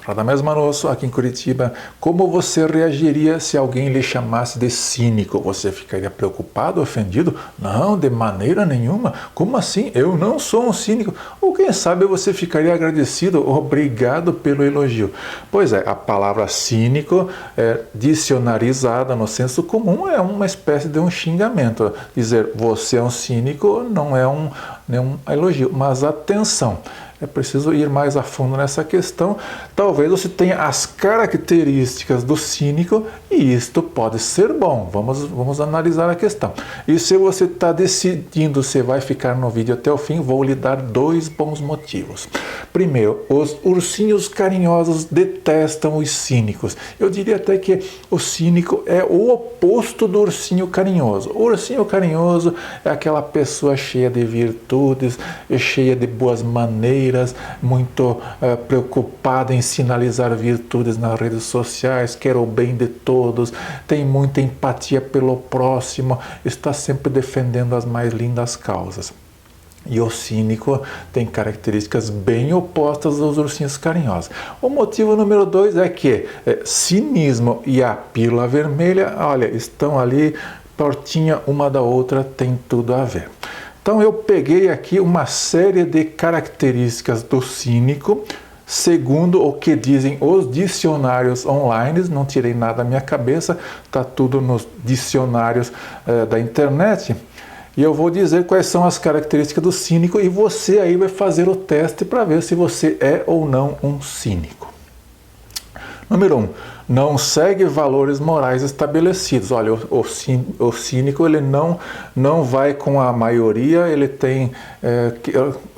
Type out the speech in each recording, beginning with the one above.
Radamés Manosso, aqui em Curitiba. Como você reagiria se alguém lhe chamasse de cínico? Você ficaria preocupado, ofendido? Não, de maneira nenhuma. Como assim? Eu não sou um cínico. Ou quem sabe você ficaria agradecido, obrigado pelo elogio. Pois é, a palavra cínico, dicionarizada no senso comum, é uma espécie de um xingamento. Dizer você é um cínico não é nenhum elogio, mas atenção. É preciso ir mais a fundo nessa questão. Talvez você tenha as características do cínico e isto pode ser bom. Vamos analisar a questão. E se você está decidindo se vai ficar no vídeo até o fim, vou lhe dar 2 bons motivos. Primeiro, os ursinhos carinhosos detestam os cínicos. Eu diria até que o cínico é o oposto do ursinho carinhoso. O ursinho carinhoso é aquela pessoa cheia de virtudes, cheia de boas maneiras, muito preocupada em sinalizar virtudes nas redes sociais, quer o bem de todos, tem muita empatia pelo próximo, está sempre defendendo as mais lindas causas. E o cínico tem características bem opostas aos ursinhos carinhosos. O motivo número 2 é que cinismo e a pílula vermelha, olha, estão ali pertinho uma da outra, tem tudo a ver. Então eu peguei aqui uma série de características do cínico, segundo o que dizem os dicionários online, não tirei nada da minha cabeça, está tudo nos dicionários da internet. E eu vou dizer quais são as características do cínico e você aí vai fazer o teste para ver se você é ou não um cínico. Número 1, não segue valores morais estabelecidos. Olha, o cínico ele não vai com a maioria, ele tem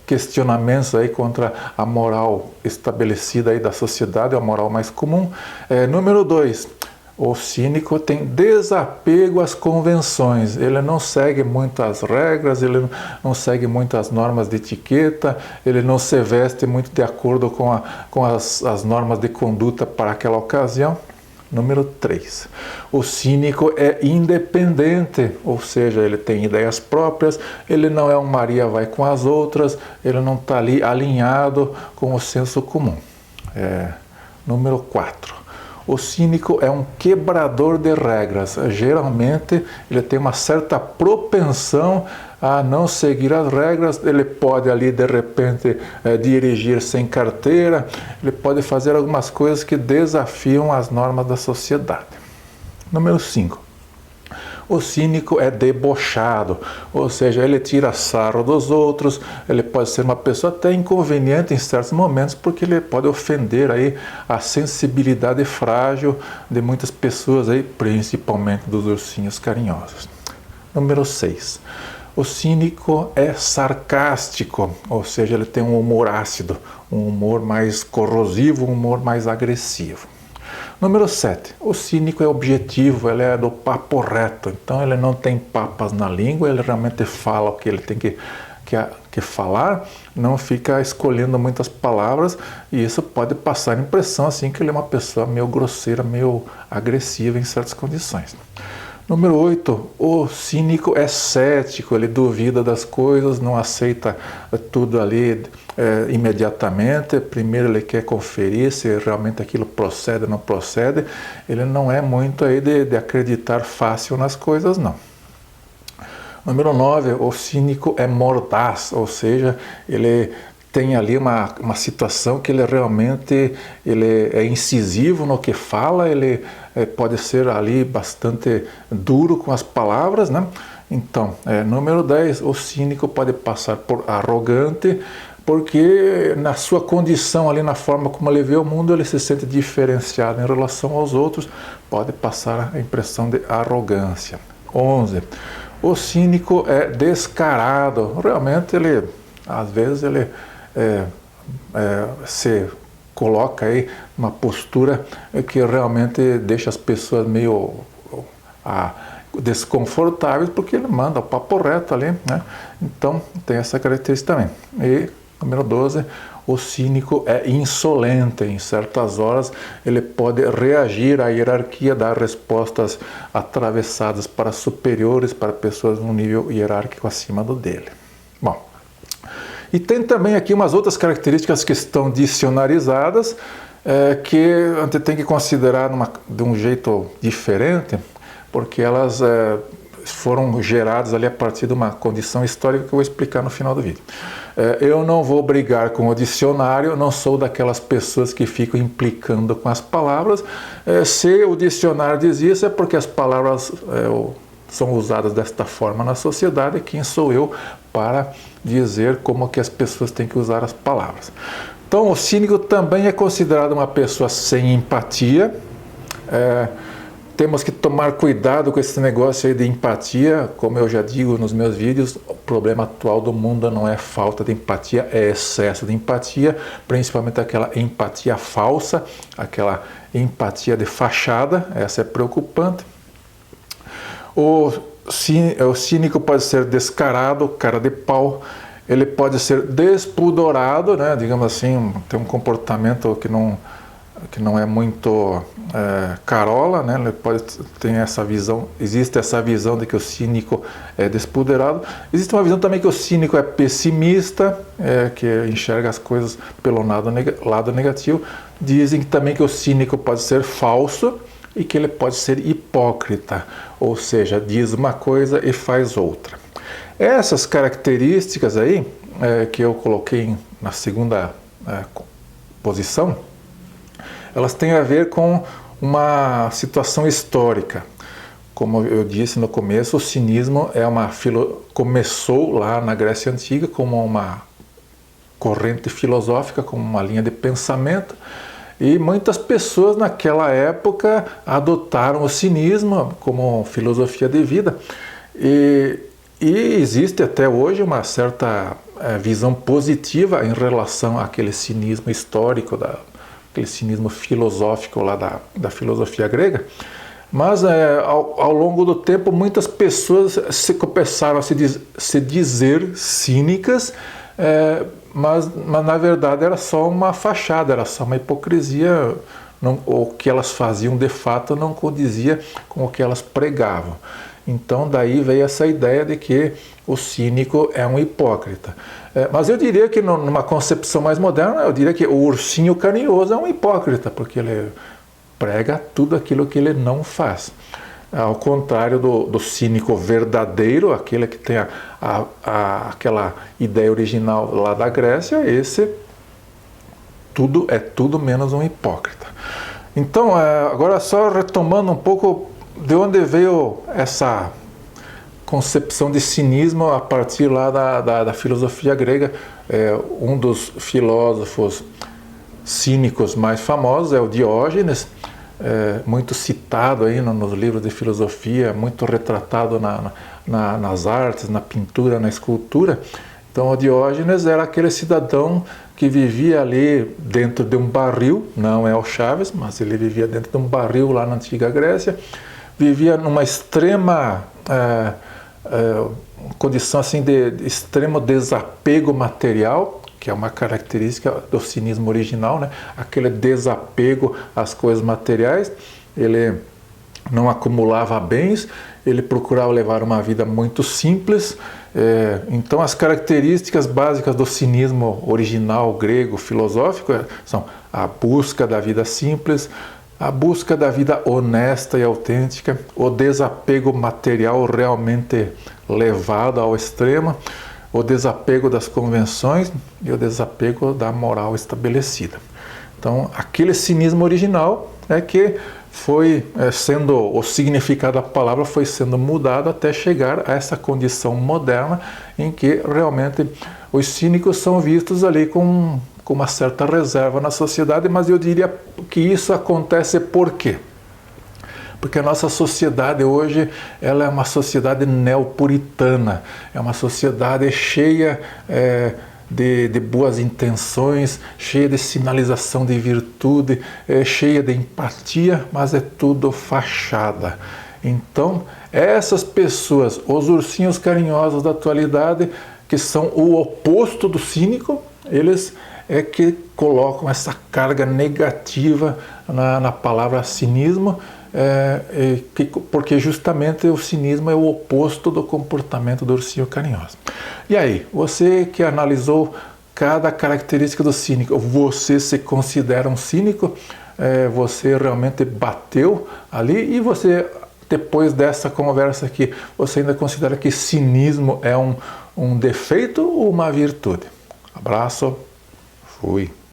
questionamentos aí contra a moral estabelecida aí da sociedade, a moral mais comum. Número 2, o cínico tem desapego às convenções, ele não segue muitas regras, ele não segue muitas normas de etiqueta, ele não se veste muito de acordo com as normas de conduta para aquela ocasião. Número 3, o cínico é independente, ou seja, ele tem ideias próprias, ele não é um Maria vai com as outras, ele não está ali alinhado com o senso comum. Número 4, o cínico é um quebrador de regras. Geralmente, ele tem uma certa propensão a não seguir as regras. Ele pode ali, de repente, dirigir sem carteira. Ele pode fazer algumas coisas que desafiam as normas da sociedade. Número 5. O cínico é debochado, ou seja, ele tira sarro dos outros, ele pode ser uma pessoa até inconveniente em certos momentos, porque ele pode ofender aí a sensibilidade frágil de muitas pessoas, aí, principalmente dos ursinhos carinhosos. Número 6. O cínico é sarcástico, ou seja, ele tem um humor ácido, um humor mais corrosivo, um humor mais agressivo. Número 7. O cínico é objetivo, ele é do papo reto, então ele não tem papas na língua, ele realmente fala o que ele tem que falar, não fica escolhendo muitas palavras, e isso pode passar a impressão assim que ele é uma pessoa meio grosseira, meio agressiva em certas condições. Número 8, o cínico é cético, ele duvida das coisas, não aceita tudo ali imediatamente. Primeiro ele quer conferir se realmente aquilo procede ou não procede. Ele não é muito aí de acreditar fácil nas coisas, não. Número 9, o cínico é mordaz, ou seja, ele tem ali uma situação que ele realmente é incisivo no que fala, ele pode ser ali bastante duro com as palavras, né? Então, número 10, o cínico pode passar por arrogante, porque na sua condição ali, na forma como ele vê o mundo, ele se sente diferenciado em relação aos outros, pode passar a impressão de arrogância. 11, o cínico é descarado, realmente ele, às vezes ele se coloca aí uma postura que realmente deixa as pessoas meio desconfortáveis, porque ele manda o papo reto ali, né? Então tem essa característica também. E número 12, o cínico é insolente. Em certas horas ele pode reagir à hierarquia, dar respostas atravessadas para superiores, para pessoas num nível hierárquico acima do dele. Bom, e tem também aqui umas outras características que estão dicionarizadas. que a gente tem que considerar de um jeito diferente, porque elas foram geradas ali a partir de uma condição histórica que eu vou explicar no final do vídeo. Eu não vou brigar com o dicionário, não sou daquelas pessoas que ficam implicando com as palavras. Se o dicionário diz isso, é porque as palavras são usadas desta forma na sociedade. Quem sou eu para dizer como que as pessoas têm que usar as palavras? Então, o cínico também é considerado uma pessoa sem empatia. Temos que tomar cuidado com esse negócio aí de empatia. Como eu já digo nos meus vídeos, o problema atual do mundo não é falta de empatia, é excesso de empatia, principalmente aquela empatia falsa, aquela empatia de fachada. Essa é preocupante. O cínico pode ser descarado, cara de pau. Ele pode ser despudorado, né? Digamos assim, tem um comportamento que não é muito carola, né? Ele pode ter essa visão, existe essa visão de que o cínico é despudorado. Existe uma visão também que o cínico é pessimista, que enxerga as coisas pelo lado negativo. Dizem também que o cínico pode ser falso e que ele pode ser hipócrita, ou seja, diz uma coisa e faz outra. Essas características aí, que eu coloquei na segunda posição, elas têm a ver com uma situação histórica. Como eu disse no começo, o cinismo começou lá na Grécia Antiga como uma corrente filosófica, como uma linha de pensamento, e muitas pessoas naquela época adotaram o cinismo como filosofia de vida. E existe até hoje uma certa visão positiva em relação àquele cinismo histórico, aquele cinismo filosófico lá da filosofia grega. Mas ao longo do tempo muitas pessoas começaram a se dizer cínicas, mas na verdade era só uma fachada, era só uma hipocrisia. O que elas faziam de fato não condizia com o que elas pregavam. Então daí veio essa ideia de que o cínico é um hipócrita. Mas eu diria que numa concepção mais moderna, eu diria que o ursinho carinhoso é um hipócrita, porque ele prega tudo aquilo que ele não faz. Ao contrário do cínico verdadeiro, aquele que tem aquela ideia original lá da Grécia, esse é tudo menos um hipócrita. Então, agora só retomando um pouco de onde veio essa concepção de cinismo a partir lá da filosofia grega. Um dos filósofos cínicos mais famosos é o Diógenes, muito citado aí nos livros de filosofia, muito retratado nas artes, na pintura, na escultura. Então o Diógenes era aquele cidadão que vivia ali dentro de um barril, não é o Chaves, mas ele vivia dentro de um barril lá na antiga Grécia, vivia numa extrema condição assim de extremo desapego material, que é uma característica do cinismo original, né? Aquele desapego às coisas materiais. Ele não acumulava bens, ele procurava levar uma vida muito simples. Então as características básicas do cinismo original grego filosófico são a busca da vida simples, a busca da vida honesta e autêntica, o desapego material realmente levado ao extremo, o desapego das convenções e o desapego da moral estabelecida. Então, aquele cinismo original é que foi o significado da palavra foi sendo mudado até chegar a essa condição moderna em que realmente os cínicos são vistos ali com uma certa reserva na sociedade, mas eu diria que isso acontece por quê? Porque a nossa sociedade hoje ela é uma sociedade neopuritana, é uma sociedade cheia de boas intenções, cheia de sinalização de virtude, cheia de empatia, mas é tudo fachada. Então, essas pessoas, os ursinhos carinhosos da atualidade, que são o oposto do cínico, eles é que colocam essa carga negativa na palavra cinismo, porque justamente o cinismo é o oposto do comportamento do ursinho carinhoso. E aí, você que analisou cada característica do cínico. Você se considera um cínico? Você realmente bateu ali? E você, depois dessa conversa aqui, você ainda considera que cinismo é um defeito ou uma virtude? Abraço, fui.